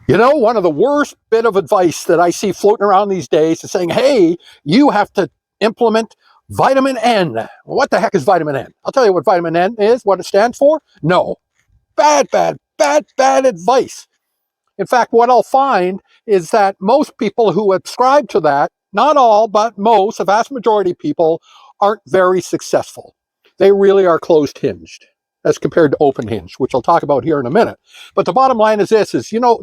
You know, one of the worst bit of advice that I see floating around these days is saying, hey, you have to implement vitamin N. What the heck is vitamin N? I'll tell you what vitamin N is, what it stands for. No. Bad, bad, bad, bad advice. In fact, what I'll find is that most people who ascribe to that, not all, but most, a vast majority of people, aren't very successful. They really are closed hinged as compared to open hinged, which I'll talk about here in a minute. But the bottom line is this, is, you know,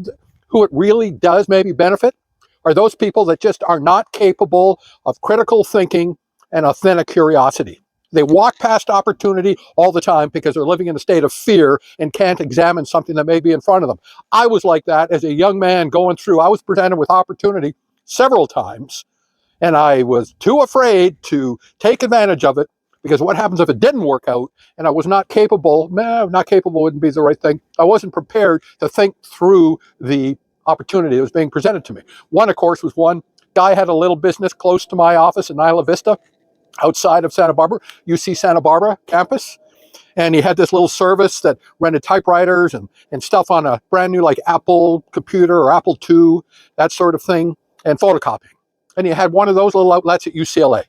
who it really does maybe benefit are those people that just are not capable of critical thinking and authentic curiosity. They walk past opportunity all the time because they're living in a state of fear and can't examine something that may be in front of them. I was like that as a young man going through. I was presented with opportunity several times, and I was too afraid to take advantage of it because what happens if it didn't work out and I was not capable? Not capable wouldn't be the right thing. I wasn't prepared to think through the opportunity that was being presented to me. One, of course, was one guy had a little business close to my office in Isla Vista, outside of Santa Barbara, UC Santa Barbara campus. And he had this little service that rented typewriters and stuff on a brand new like Apple computer or Apple II, that sort of thing, and photocopying. And he had one of those little outlets at UCLA.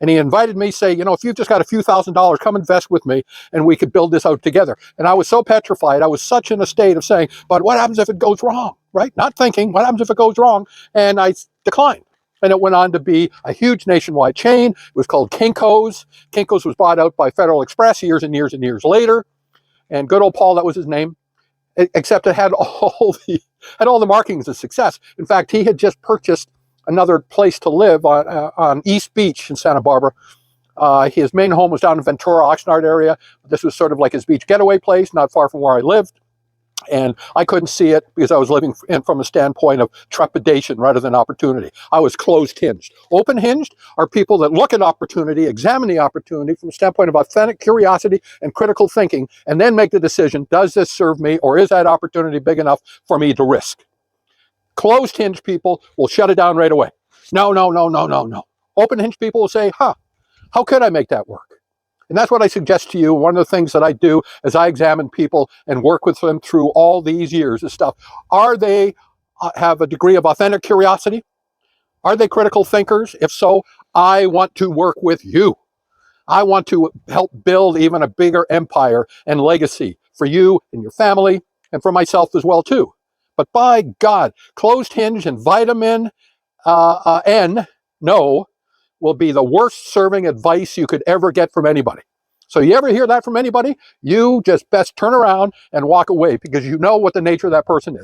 And he invited me, say, you know, if you've just got a few $1,000s, come invest with me and we could build this out together. And I was so petrified. I was such in a state of saying, but what happens if it goes wrong, right? Not thinking, what happens if it goes wrong? And I declined. And it went on to be a huge nationwide chain. It was called Kinko's. Kinko's was bought out by Federal Express years and years and years later. And good old Paul, that was his name, except it had all the markings of success. In fact, he had just purchased another place to live on East Beach in Santa Barbara. His main home was down in Ventura, Oxnard area. This was sort of like his beach getaway place, not far from where I lived. And I couldn't see it because I was living from a standpoint of trepidation rather than opportunity. I was closed hinged. Open hinged are people that look at opportunity, examine the opportunity from a standpoint of authentic curiosity and critical thinking, and then make the decision, does this serve me or is that opportunity big enough for me to risk? Closed hinge people will shut it down right away. No, no, no, no, no, no. Open hinge people will say, how could I make that work? And that's what I suggest to you. One of the things that I do as I examine people and work with them through all these years is stuff. Are they have a degree of authentic curiosity? Are they critical thinkers? If so, I want to work with you. I want to help build even a bigger empire and legacy for you and your family and for myself as well too. But by God, closed hinge and vitamin N, no, will be the worst serving advice you could ever get from anybody. So you ever hear that from anybody? You just best turn around and walk away because you know what the nature of that person is.